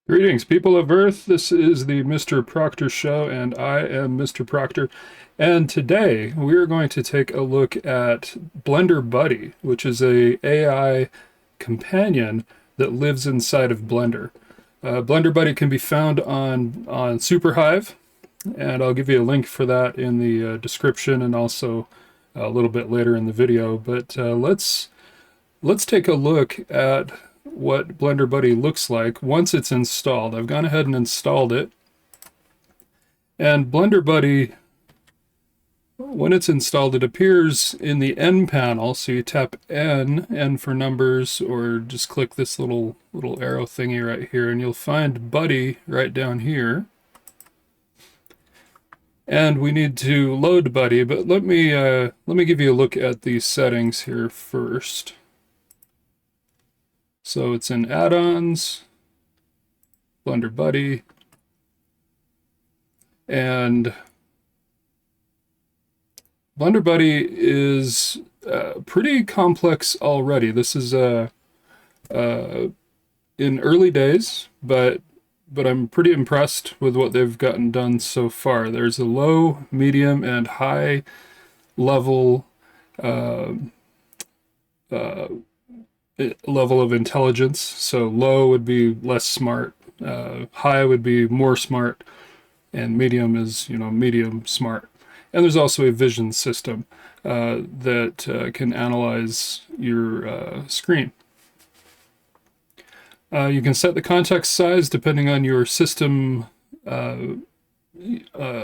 Greetings, people of Earth. This is the Mr. Proctor Show, and I am Mr. Proctor. And today we are going to take a look at Blender Buddy, which is a AI companion that lives inside of Blender. Blender Buddy can be found on Superhive, and I'll give you a link for that in the description and also a little bit later in the video. But let's take a look at what Blender Buddy looks like once it's installed. I've gone ahead and installed it. And Blender Buddy, when it's installed, it appears in the N panel. So you tap N for numbers, or just click this little arrow thingy right here, and you'll find Buddy right down here. And we need to load Buddy, but let me give you a look at these settings here first. So it's in add-ons, Blender Buddy, and Blender Buddy is pretty complex already. This is in early days, but I'm pretty impressed with what they've gotten done so far. There's a low, medium, and high level level of intelligence. So low would be less smart, high would be more smart, and medium is, medium smart. And there's also a vision system that can analyze your screen. You can set the context size depending on your system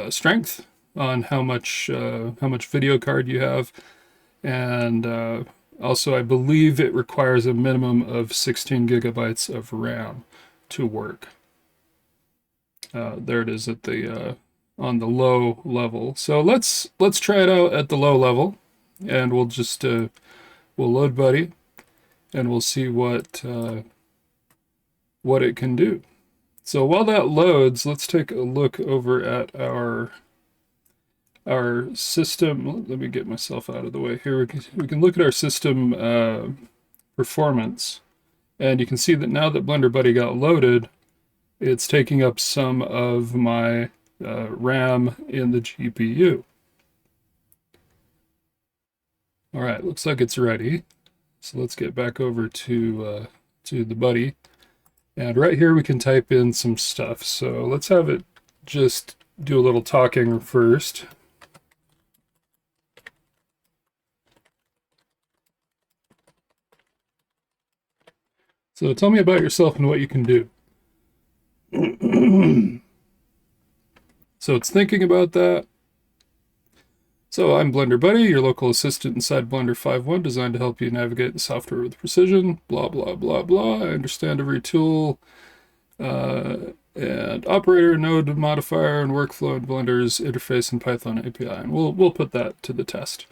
strength, on how much video card you have, and also, I believe it requires a minimum of 16 gigabytes of RAM to work. There it is at the on the low level. So let's try it out at the low level, and we'll just we'll load Buddy, and we'll see what it can do. So while that loads, let's take a look over at our system. Let me get myself out of the way here. We can look at our system performance, and you can see that now that Blender Buddy got loaded, it's taking up some of my RAM in the GPU. All right, looks like it's ready. So let's get back over to the Buddy, and right here we can type in some stuff. So let's have it just do a little talking first. So tell me about yourself and what you can do. So it's thinking about that. So I'm Blender Buddy, your local assistant inside Blender 5.1, designed to help you navigate the software with precision. Blah, blah, blah, blah. I understand every tool and operator, node modifier, and workflow in Blender's interface and Python API. And we'll put that to the test,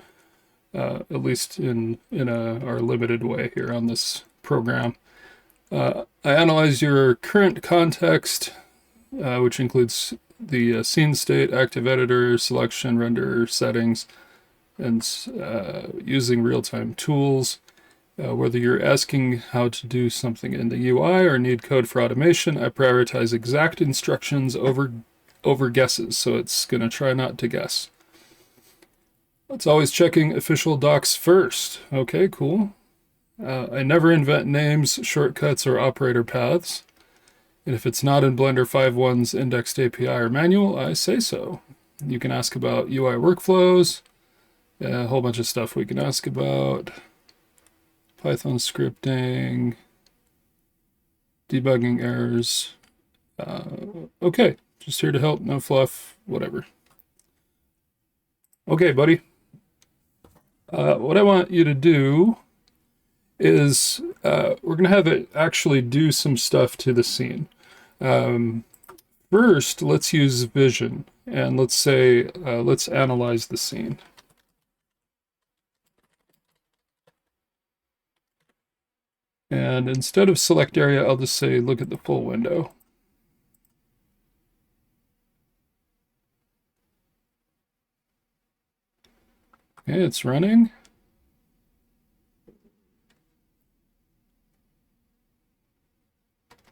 at least in our limited way here on this program. I analyze your current context, which includes the scene state, active editor, selection, render settings, and using real-time tools. Whether you're asking how to do something in the UI or need code for automation, I prioritize exact instructions over guesses, so it's going to try not to guess. It's always checking official docs first. Okay, cool. I never invent names, shortcuts, or operator paths. And if it's not in Blender 5.1's indexed API or manual, I say so. You can ask about UI workflows, a whole bunch of stuff we can ask about. Python scripting, debugging errors. Okay, just here to help, no fluff, whatever. Okay, buddy. What I want you to do is we're going to have it actually do some stuff to the scene. First, let's use vision, and let's say, let's analyze the scene. And instead of select area, I'll just say, look at the full window. Okay, it's running.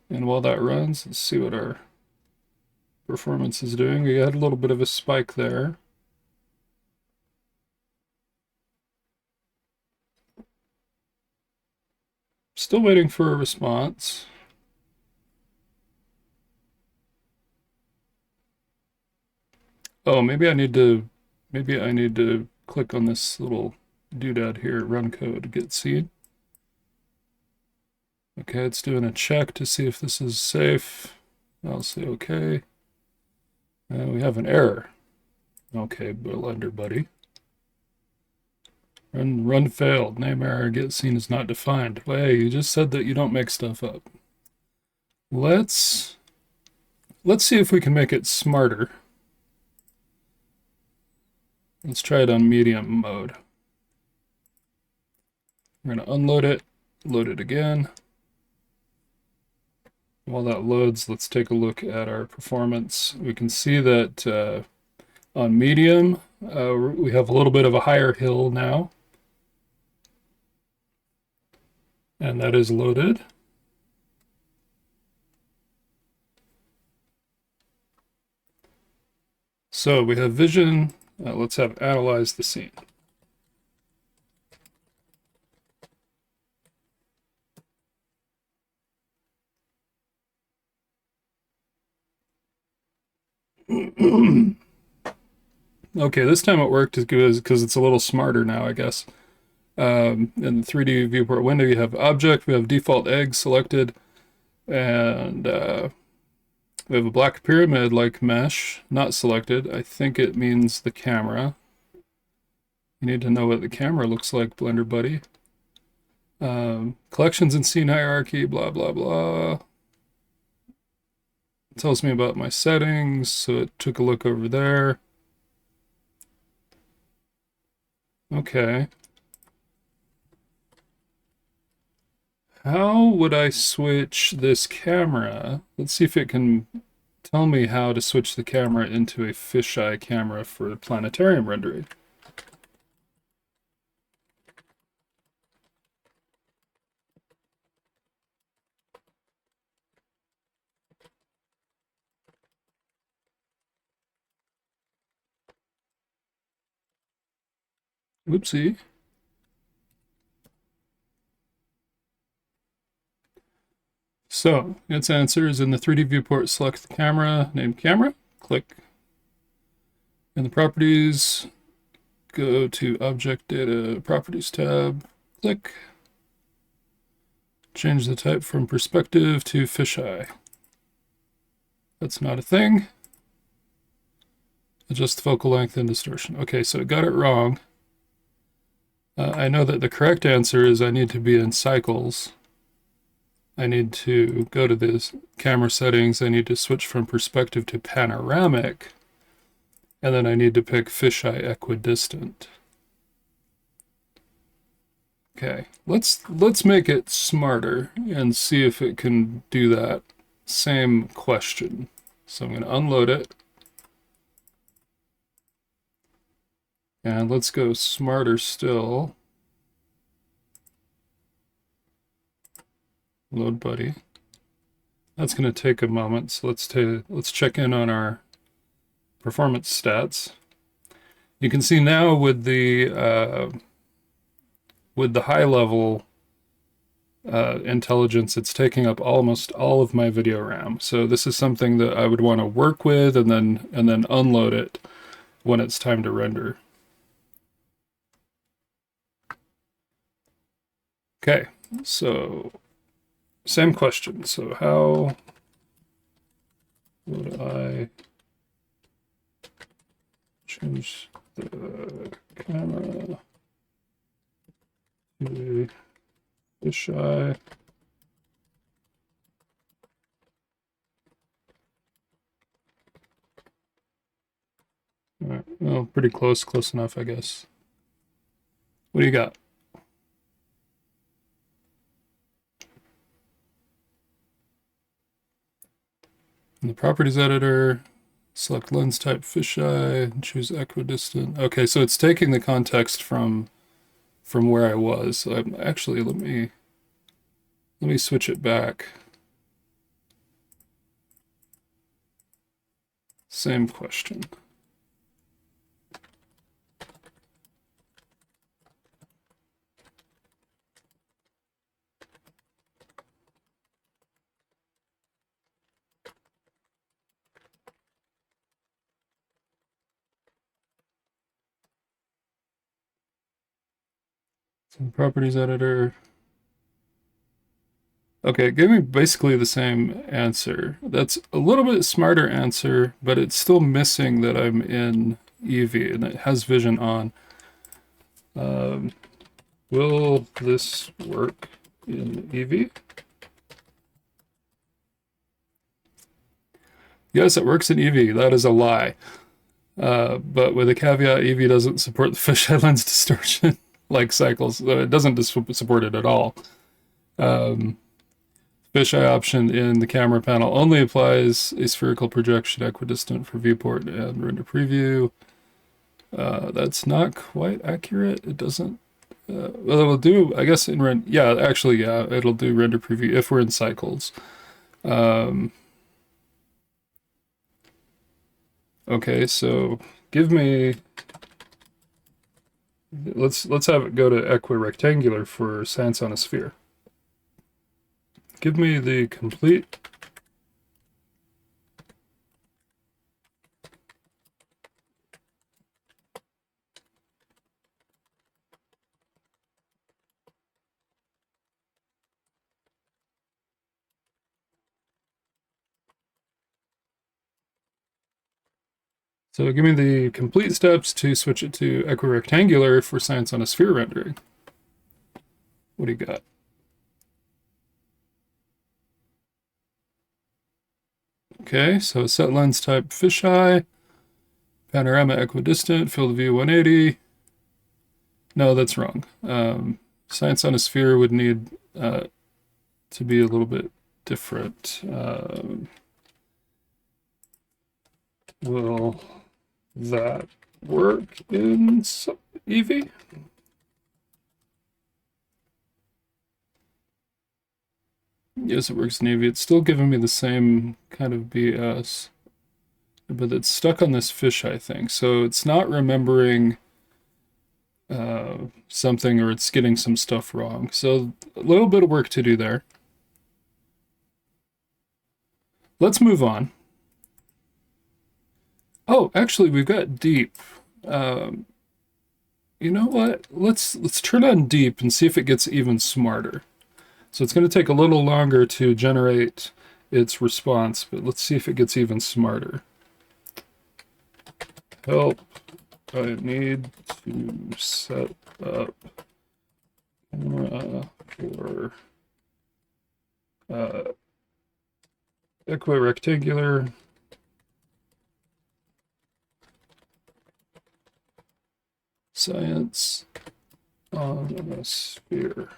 And while that runs, let's see what our performance is doing. We had a little bit of a spike there. Still waiting for a response. Oh, maybe I need to click on this little doodad here, run code, get seen. Okay, it's doing a check to see if this is safe. I'll say okay. We have an error. Okay, Blender buddy. Run failed. Name error. Get seen is not defined. Hey, you just said that you don't make stuff up. Let's see if we can make it smarter. Let's try it on medium mode. We're going to unload it, load it again. While that loads, let's take a look at our performance. We can see that on medium, we have a little bit of a higher hill now. And that is loaded. So we have vision. Let's have analyze the scene. Okay, this time it worked because it's a little smarter now, I guess. In the 3D viewport window, you have object, we have default egg selected, and we have a black pyramid like mesh, not selected. I think it means the camera. You need to know what the camera looks like, Blender buddy. Collections and scene hierarchy, blah, blah, blah. It tells me about my settings, so it took a look over there. Okay. How would I switch this camera? Let's see if it can tell me how to switch the camera into a fisheye camera for planetarium rendering. Whoopsie. So its answer is in the 3D viewport, select the camera, name camera, click. In the properties, go to object data properties tab, click. Change the type from perspective to fisheye. That's not a thing. Adjust focal length and distortion. Okay, so it got it wrong. I know that the correct answer is I need to be in cycles. I need to go to this camera settings. I need to switch from perspective to panoramic. And then I need to pick fisheye equidistant. Okay, let's make it smarter and see if it can do that same question. So I'm going to unload it. And let's go smarter still. Load buddy. That's going to take a moment, so let's check in on our performance stats. You can see now with the high level intelligence, it's taking up almost all of my video RAM. So this is something that I would want to work with and then unload it when it's time to render. Okay, so same question. So how would I change the camera to fisheye? All right, well, pretty close enough, I guess. What do you got? In the properties editor, select lens type fisheye, and choose equidistant. Okay, so it's taking the context from where I was. Actually, let me switch it back. Same question. So properties editor. Okay, it gave me basically the same answer. That's a little bit smarter answer, but it's still missing that I'm in Eevee and it has vision on. Will this work in Eevee? Yes, it works in Eevee. That is a lie. But with a caveat, Eevee doesn't support the fisheye lens distortion like cycles. So it doesn't support it at all. Fisheye option in the camera panel only applies a spherical projection equidistant for viewport and render preview. That's not quite accurate. It doesn't. Well, it will do, I guess, in render. Yeah, actually, yeah, it'll do render preview if we're in cycles. Okay, so give me. Let's have it go to equirectangular for science on a sphere. Give me the complete. So give me the complete steps to switch it to equirectangular for science on a sphere rendering. What do you got? Okay, so set lens type fisheye, panorama equidistant, field of view 180. No, that's wrong. Science on a sphere would need to be a little bit different. Will that work in Eevee? Yes, it works in Eevee. It's still giving me the same kind of BS, but it's stuck on this fisheye thing. So it's not remembering something, or it's getting some stuff wrong. So a little bit of work to do there. Let's move on. Oh, actually, we've got deep. You know what? Let's turn on deep and see if it gets even smarter. So it's going to take a little longer to generate its response, but let's see if it gets even smarter. Help. I need to set up camera for equirectangular. Science on a sphere.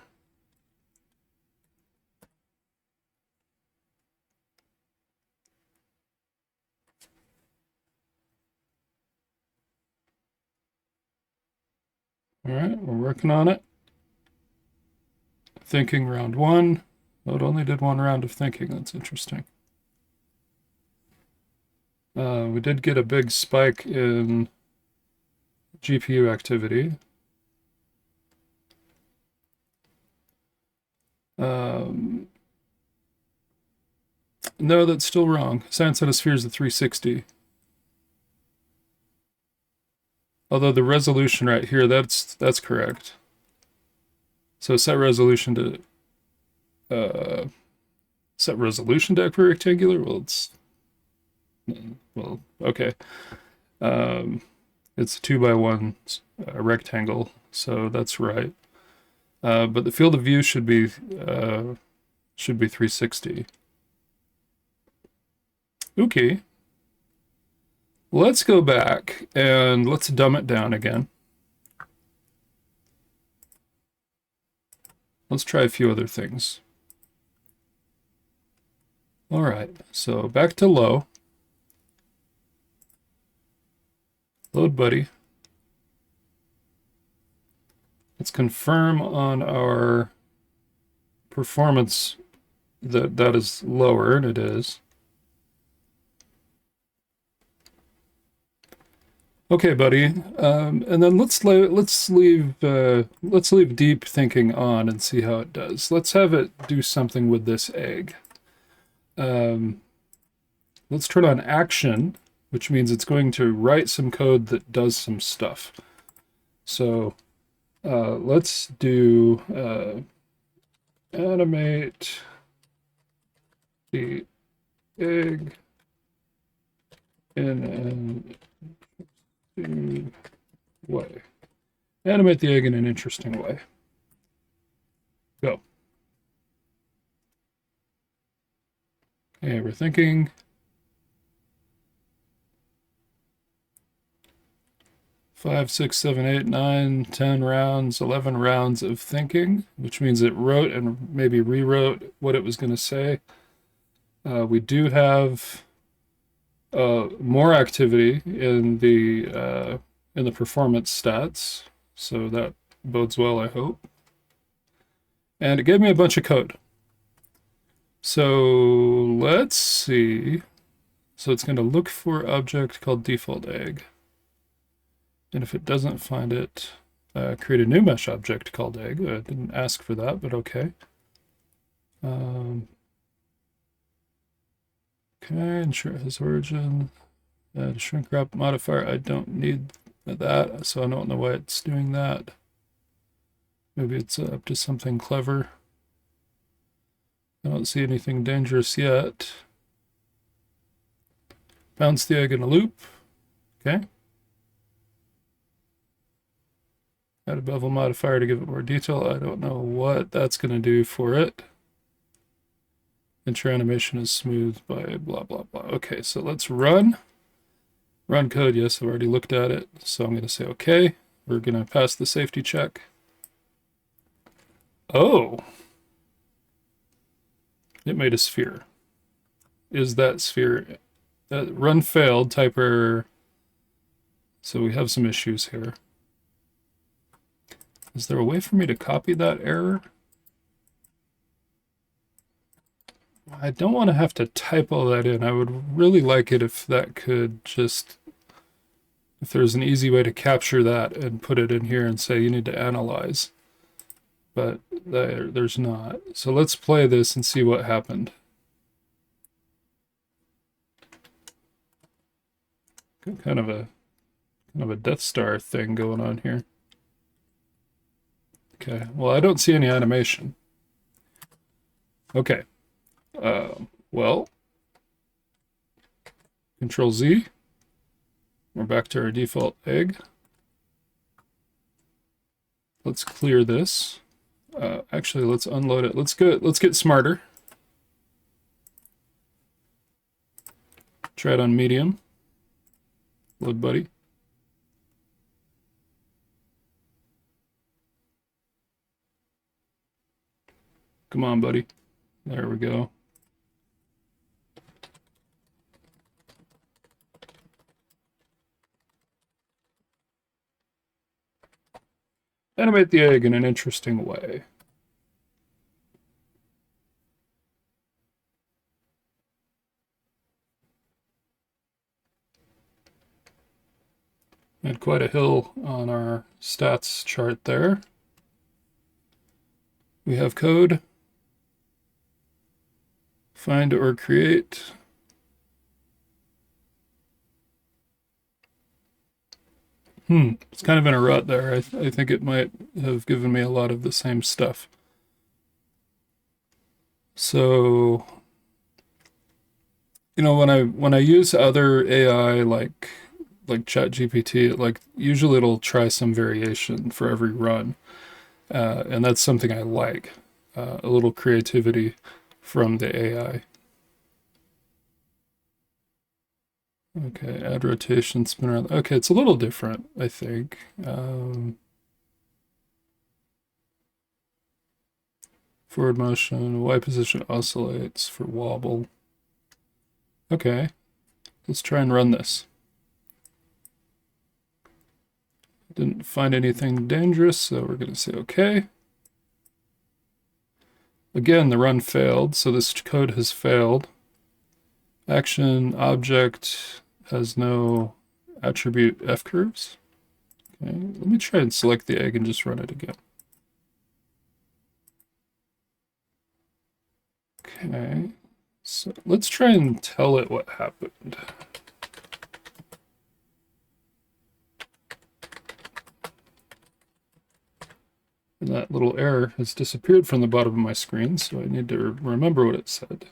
All right, we're working on it. Thinking round one. Oh, it only did one round of thinking. That's interesting. We did get a big spike in GPU activity. No, that's still wrong. Science on a sphere is a 360. Although the resolution right here, that's correct. So set resolution to equirectangular. Well, okay. It's a 2x1 rectangle, so that's right. But the field of view should be 360. Okay. Let's go back and let's dumb it down again. Let's try a few other things. All right, so back to low. Load buddy. Let's confirm on our performance that is lower, and it is. Okay, buddy. And then let's leave deep thinking on and see how it does. Let's have it do something with this egg. Um, let's turn on action, which means it's going to write some code that does some stuff. So let's do animate the egg in an interesting way. Animate the egg in an interesting way. Go. Okay, we're thinking. 5, 6, 7, 8, 9, 10 rounds, 11 rounds of thinking, which means it wrote and maybe rewrote what it was going to say. We do have more activity in the performance stats, so that bodes well, I hope. And it gave me a bunch of code. So let's see. So it's going to look for object called default egg. And if it doesn't find it, create a new mesh object called egg. I didn't ask for that, but okay. Okay, ensure it has origin. Shrink wrap modifier, I don't need that, so I don't know why it's doing that. Maybe it's up to something clever. I don't see anything dangerous yet. Bounce the egg in a loop. Okay. Add a bevel modifier to give it more detail. I don't know what that's going to do for it. Ensure animation is smooth by blah, blah, blah. Okay, so let's run. Run code, yes, I've already looked at it. So I'm going to say okay. We're going to pass the safety check. Oh. It made a sphere. Is that sphere... run failed, type error. So we have some issues here. Is there a way for me to copy that error? I don't want to have to type all that in. I would really like it if that could just... If there's an easy way to capture that and put it in here and say you need to analyze. But there's not. So let's play this and see what happened. Kind of a Death Star thing going on here. Okay, well, I don't see any animation. Okay. Well, Control Z. We're back to our default egg. Let's clear this. Actually, let's unload it. Let's get smarter. Try it on medium. Load buddy. Come on, buddy. There we go. Animate the egg in an interesting way. And quite a hill on our stats chart there. We have code. Find or create. It's kind of in a rut there. I think it might have given me a lot of the same stuff. So, you know, when I use other AI like ChatGPT, like usually it'll try some variation for every run, and that's something I like. A little creativity from the AI. Okay, add rotation, spin around. Okay, it's a little different, I think. Forward motion, Y position oscillates for wobble. Okay, let's try and run this. Didn't find anything dangerous, so we're going to say okay. Again, the run failed, so this code has failed. Action object has no attribute f curves. Okay, let me try and select the egg and just run it again. Okay, so let's try and tell it what happened. And that little error has disappeared from the bottom of my screen, so I need to remember what it said.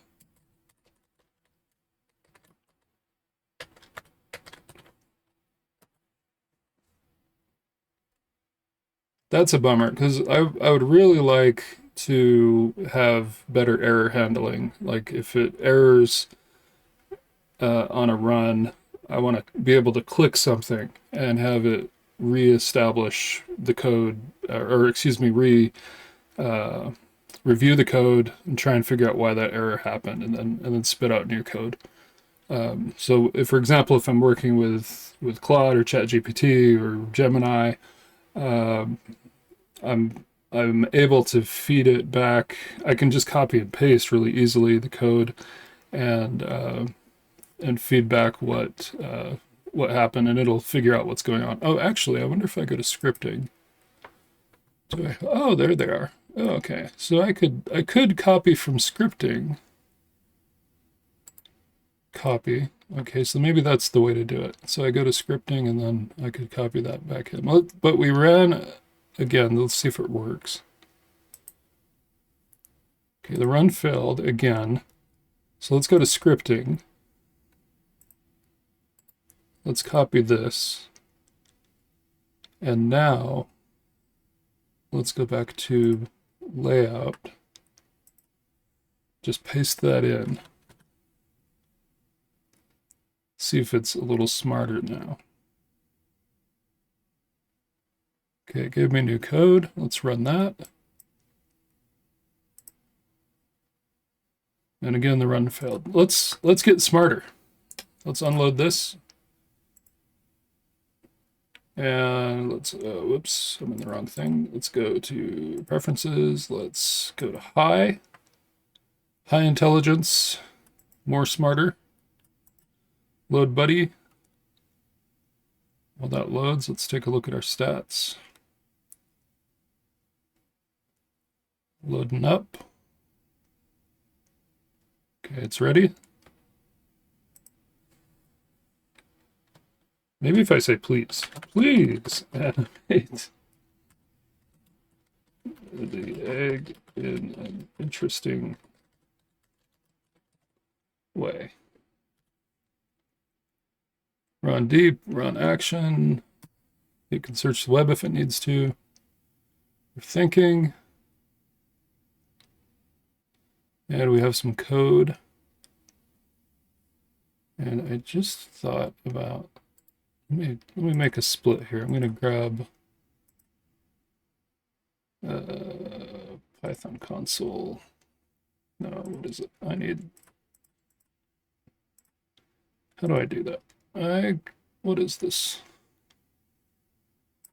That's a bummer, because I would really like to have better error handling. Like if it errors on a run, I want to be able to click something and have it reestablish the code, or excuse me, review the code and try and figure out why that error happened, and then spit out new code. So, if, for example, if I'm working with Claude or ChatGPT or Gemini, um, I'm able to feed it back. I can just copy and paste really easily the code and feed back what happened, and it'll figure out what's going on. Oh, actually, I wonder if I go to scripting. Oh, there they are. Oh, okay, so I could copy from scripting. Copy. Okay, so maybe that's the way to do it. So I go to scripting and then I could copy that back in. But we ran again. Let's see if it works. Okay, the run failed again. So let's go to scripting. Let's copy this. And now let's go back to layout. Just paste that in. See if it's a little smarter now. Okay, it gave me new code. Let's run that. And again, the run failed. Let's get smarter. Let's unload this. And let's, whoops, I'm in the wrong thing. Let's go to preferences. Let's go to high intelligence, more smarter. Load buddy. While that loads, let's take a look at our stats. Loading up. Okay, it's ready. Maybe if I say please animate the egg in an interesting way. Run deep, run action. You can search the web if it needs to. We're thinking. And we have some code. And I just thought about, let me make a split here. I'm going to grab Python console. No, what is it? I need, how do I do that? What is this?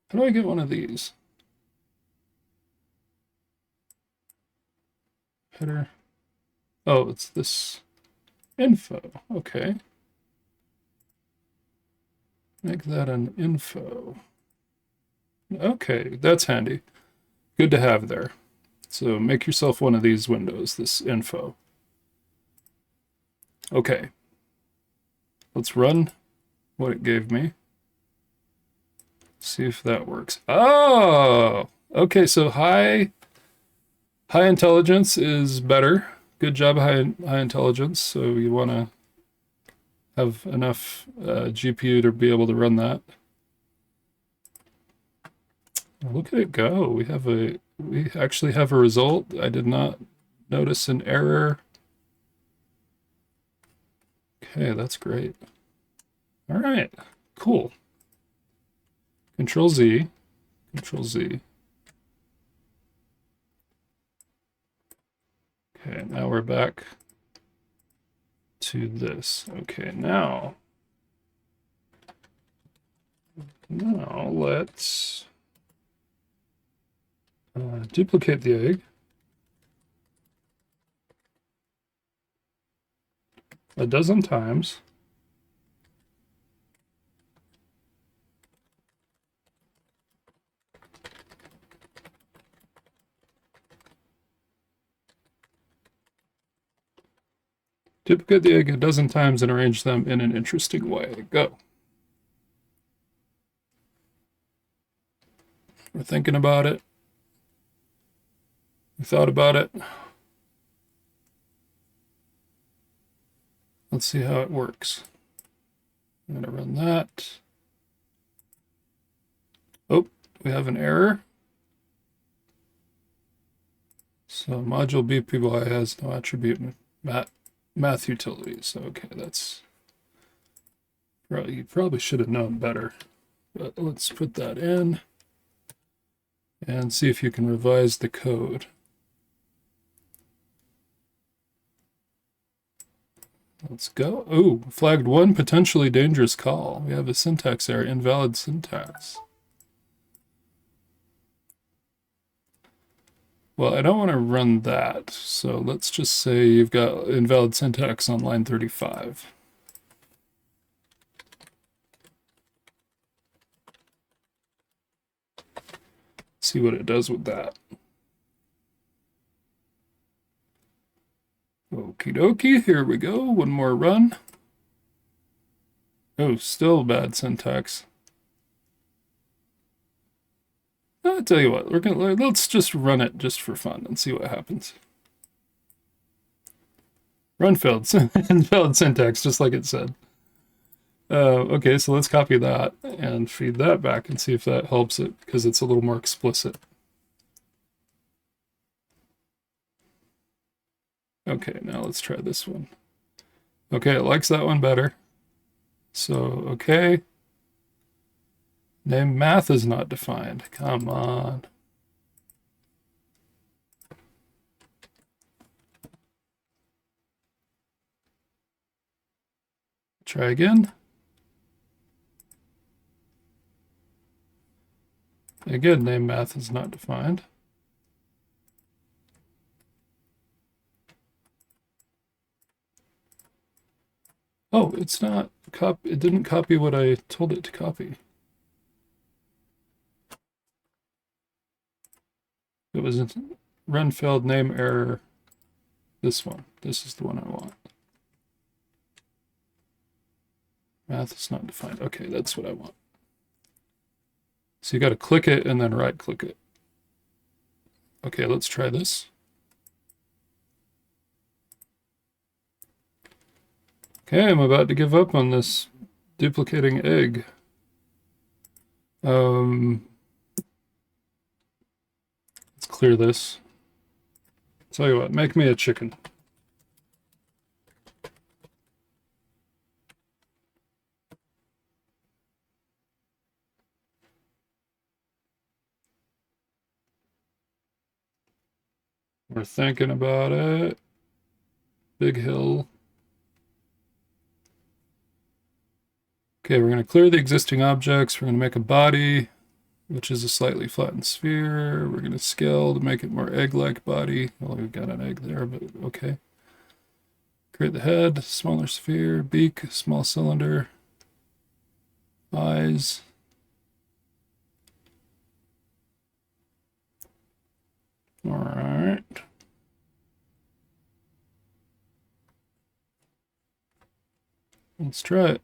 How do I get one of these? Header. Oh, it's this info. Okay. Make that an info. Okay, that's handy. Good to have there. So make yourself one of these windows, this info. Okay. Let's run what it gave me. See if that works. Oh, okay, so high intelligence is better. Good job, high intelligence. So you want to have enough GPU to be able to run that. Look at it go. We actually have a result. I did not notice an error. Okay, that's great. All right, cool. Control Z, Control Z. Okay, now we're back to this. Okay, now let's duplicate the egg. A dozen times. Duplicate the egg a dozen times and arrange them in an interesting way. Go. We're thinking about it. We thought about it. Let's see how it works. I'm going to run that. Oh, we have an error. So module BPY has no attribute math utilities. Okay, that's you probably should have known better. But let's put that in and see if you can revise the code. Let's go. Oh, flagged one potentially dangerous call. We have a syntax error, invalid syntax. Well, I don't want to run that, so let's just say you've got invalid syntax on line 35. See what it does with that. Okie dokie, here we go. One more run. Oh, still bad syntax. I'll tell you what, let's just run it just for fun and see what happens. Run failed, invalid syntax, just like it said. Okay, so let's copy that and feed that back and see if that helps it, because it's a little more explicit. Okay, now let's try this one. Okay, it likes that one better. So, okay. Name math is not defined. Come on. Try again. Again, name math is not defined. Oh, it's not it didn't copy what I told it to copy. It was a run failed name error. This one. This is the one I want. Math is not defined. Okay, that's what I want. So you got to click it and then right click it. Okay, let's try this. Okay, I'm about to give up on this duplicating egg. Let's clear this. Tell you what, make me a chicken. We're thinking about it. Big hill. Okay, we're going to clear the existing objects. We're going to make a body, which is a slightly flattened sphere. We're going to scale to make it more egg-like body. Well, we've got an egg there, but okay. Create the head, smaller sphere, beak, small cylinder, eyes. All right. Let's try it.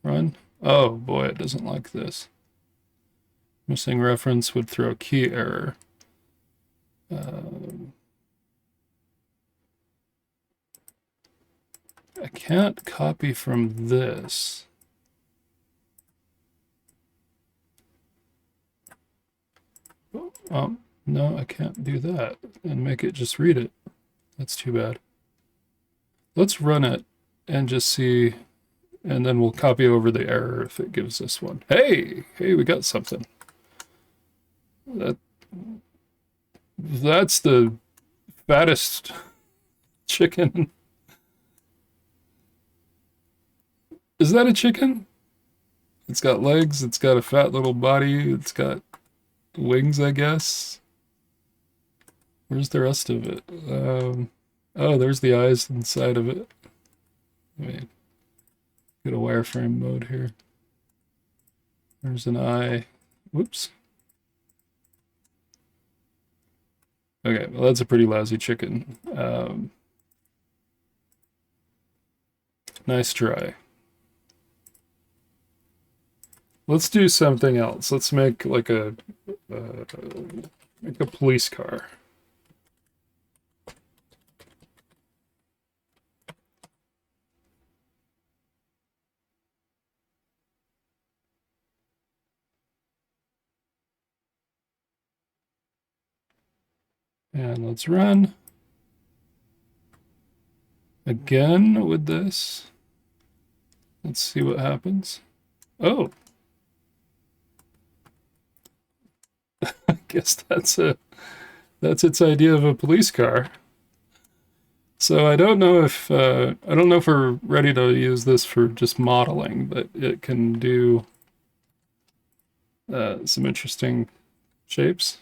Run. Oh boy, it doesn't like this. Missing reference would throw key error. I can't copy from this. No, I can't do that and make it just read it. That's too bad. Let's run it and just see, and then we'll copy over the error if it gives us one. Hey, we got something. That's the fattest chicken. Is that a chicken? It's got legs, it's got a fat little body, it's got wings, I guess. Where's the rest of it? Oh, there's the eyes inside of it. Wait, get a wireframe mode here. There's an eye. Whoops. Okay, well, that's a pretty lousy chicken. Nice try. Let's do something else. Let's make like make a police car. And let's run. Again with this. Let's see what happens. Oh. I guess that's its idea of a police car. So I don't know if we're ready to use this for just modeling, but it can do some interesting shapes.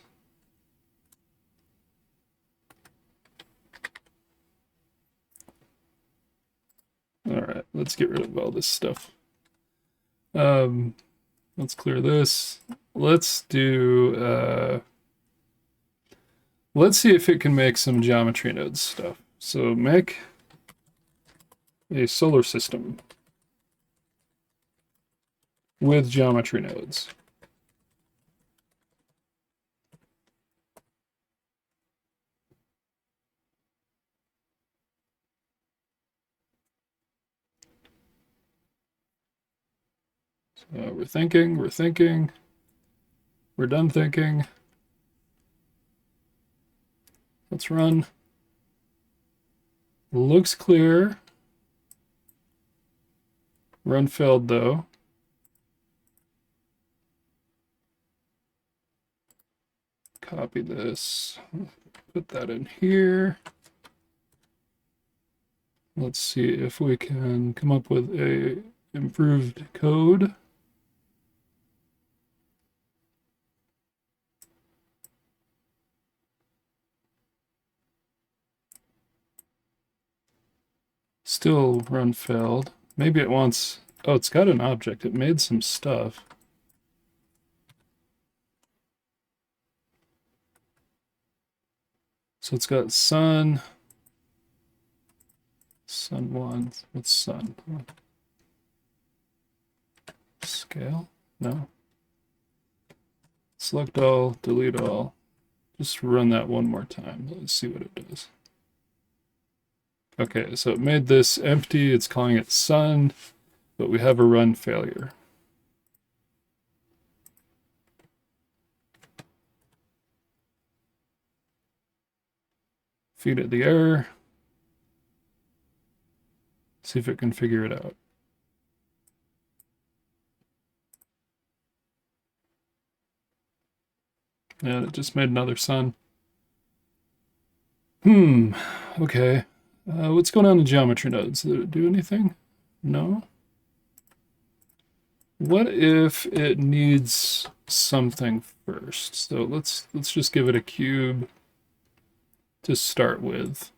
All right, let's get rid of all this stuff. Let's clear this. Let's do, let's see if it can make some geometry nodes stuff. So make a solar system with geometry nodes. So we're thinking, we're done thinking. Let's run. Looks clear. Run failed though. Copy this, put that in here. Let's see if we can come up with a improved code. Still run failed. Maybe it wants, oh, it's got an object. It made some stuff. So it's got sun. Sun one. What's sun? Scale? No. Select all, delete all. Just run that one more time. Let's see what it does. Okay, so it made this empty. It's calling it sun, but we have a run failure. Feed it the error. See if it can figure it out. And it just made another sun. Okay. What's going on in geometry nodes? Did it do anything? No? What if it needs something first? So let's just give it a cube to start with.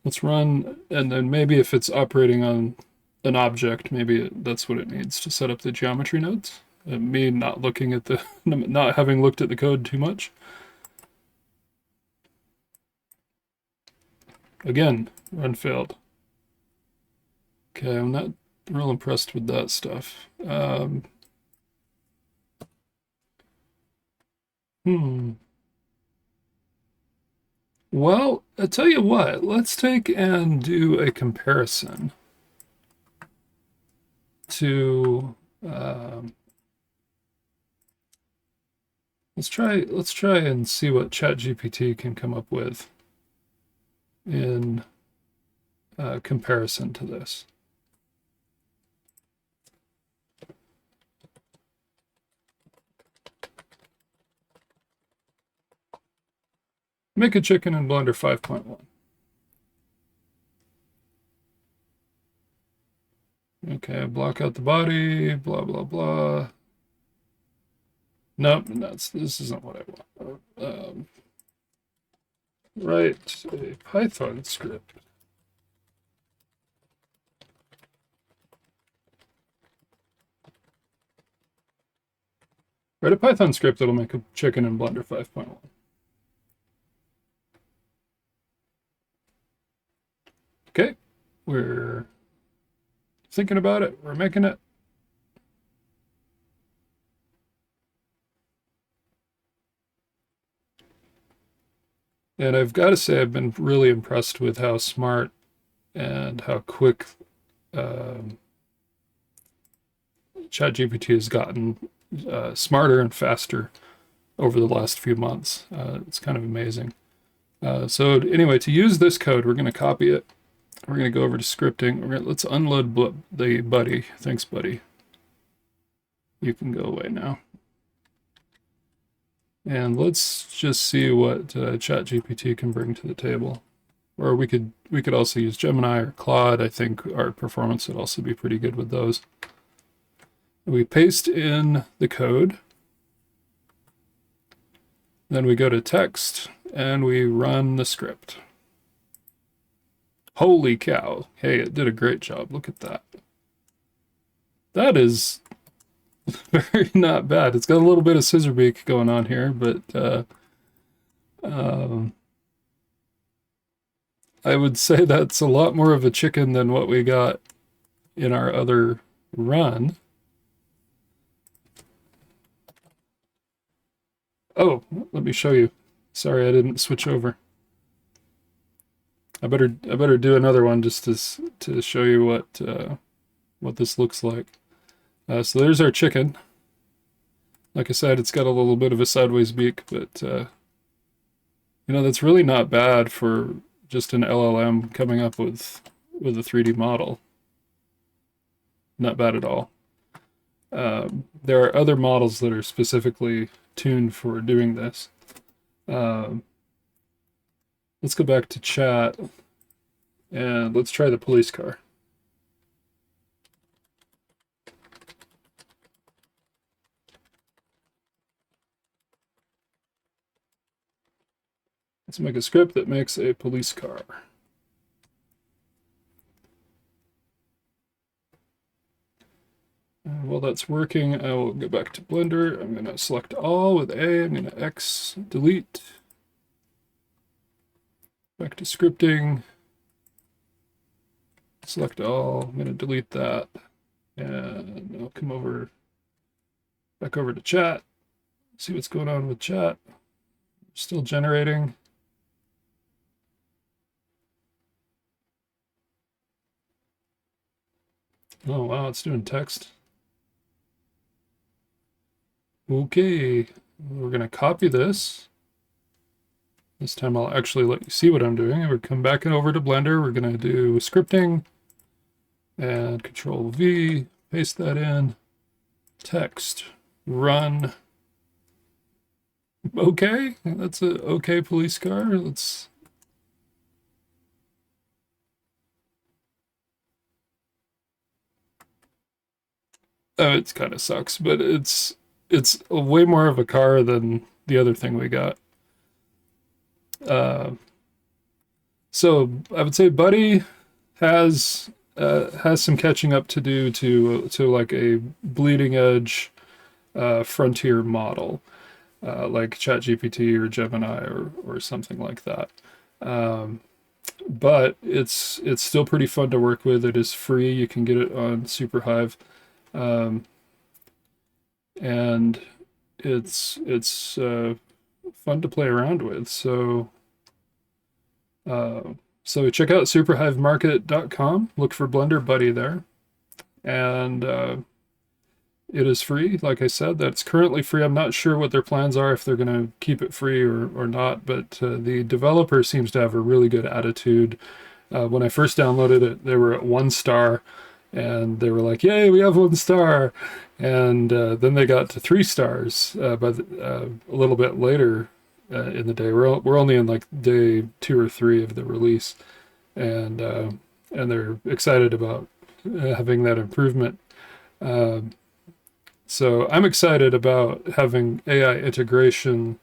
Let's run, and then maybe if it's operating on an object, maybe that's what it needs to set up the geometry nodes. Me not looking at the, not having looked at the code too much. Again, run failed. Okay, I'm not real impressed with that stuff. Well, I tell you what, let's take and do a comparison to let's try and see what ChatGPT can come up with in comparison to this. Make a chicken in Blender 5.1. Okay, block out the body, blah, blah, blah. Nope, this isn't what I want. Write a Python script. Write a Python script that'll make a chicken in Blender 5.1. Okay, we're thinking about it. We're making it. And I've got to say, I've been really impressed with how smart and how quick um, ChatGPT has gotten smarter and faster over the last few months. It's kind of amazing. So anyway, to use this code, we're going to copy it. We're going to go over to scripting. Let's unload the buddy. Thanks, buddy. You can go away now. And let's just see what ChatGPT can bring to the table. Or we could also use Gemini or Claude. I think our performance would also be pretty good with those. We paste in the code. Then we go to text and we run the script. Holy cow. Hey, it did a great job. Look at that. That is very not bad. It's got a little bit of scissor beak going on here, but I would say that's a lot more of a chicken than what we got in our other run. Oh, let me show you. Sorry, I didn't switch over. I better do another one just to show you what this looks like. So there's our chicken. Like I said, it's got a little bit of a sideways beak, but that's really not bad for just an LLM coming up with a 3D model. Not bad at all. There are other models that are specifically tuned for doing this. Let's go back to chat and let's try the police car. Let's make a script that makes a police car. And while that's working, I will go back to Blender. I'm going to select all with A. I'm going to X, delete. Back to scripting. Select all. I'm going to delete that. And I'll come back over to chat. See what's going on with chat. Still generating. Oh, wow, it's doing text. Okay, we're going to copy this. This time I'll actually let you see what I'm doing. We're come back over to Blender. We're going to do scripting and Control V, paste that in, text, run. Okay, that's a okay police car. Oh, it kind of sucks, but it's way more of a car than the other thing we got. So I would say Buddy has some catching up to do to like a bleeding edge frontier model, like ChatGPT or Gemini or something like that. But it's still pretty fun to work with. It is free. You can get it on Superhive. And it's fun to play around with. So check out superhivemarket.com. Look for Blender Buddy there, and it is free. Like I said, that's currently free. I'm not sure what their plans are, if they're going to keep it free or not. But the developer seems to have a really good attitude. When I first downloaded it, they were at 1 star. And they were like, "Yay, we have 1 star!" And then they got to 3 stars. But a little bit later in the day, we're only in like day 2 or 3 of the release, and they're excited about having that improvement. So I'm excited about having AI integration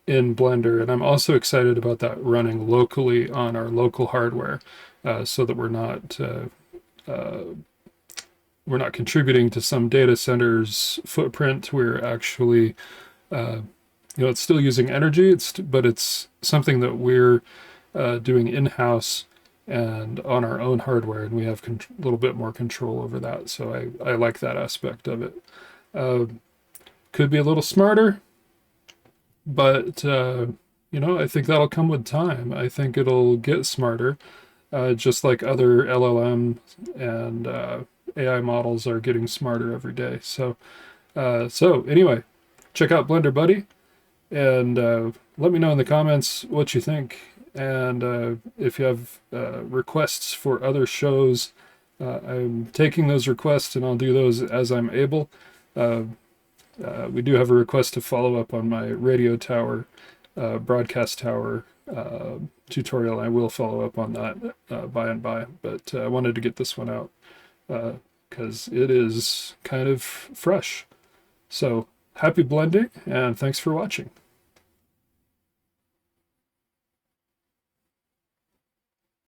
in Blender, and I'm also excited about that running locally on our local hardware, so that we're not contributing to some data center's footprint. We're actually, it's still using energy, but it's something that we're doing in-house, and on our own hardware, and we have a little bit more control over that. So I like that aspect of it. Could be a little smarter, but I think that'll come with time. I think it'll get smarter, just like other LLM and AI models are getting smarter every day. So anyway, check out Blender Buddy, and let me know in the comments what you think. And if you have requests for other shows, I'm taking those requests and I'll do those as I'm able. We do have a request to follow up on my radio tower, broadcast tower tutorial. I will follow up on that by and by, but I wanted to get this one out because it is kind of fresh. So happy blending, and thanks for watching.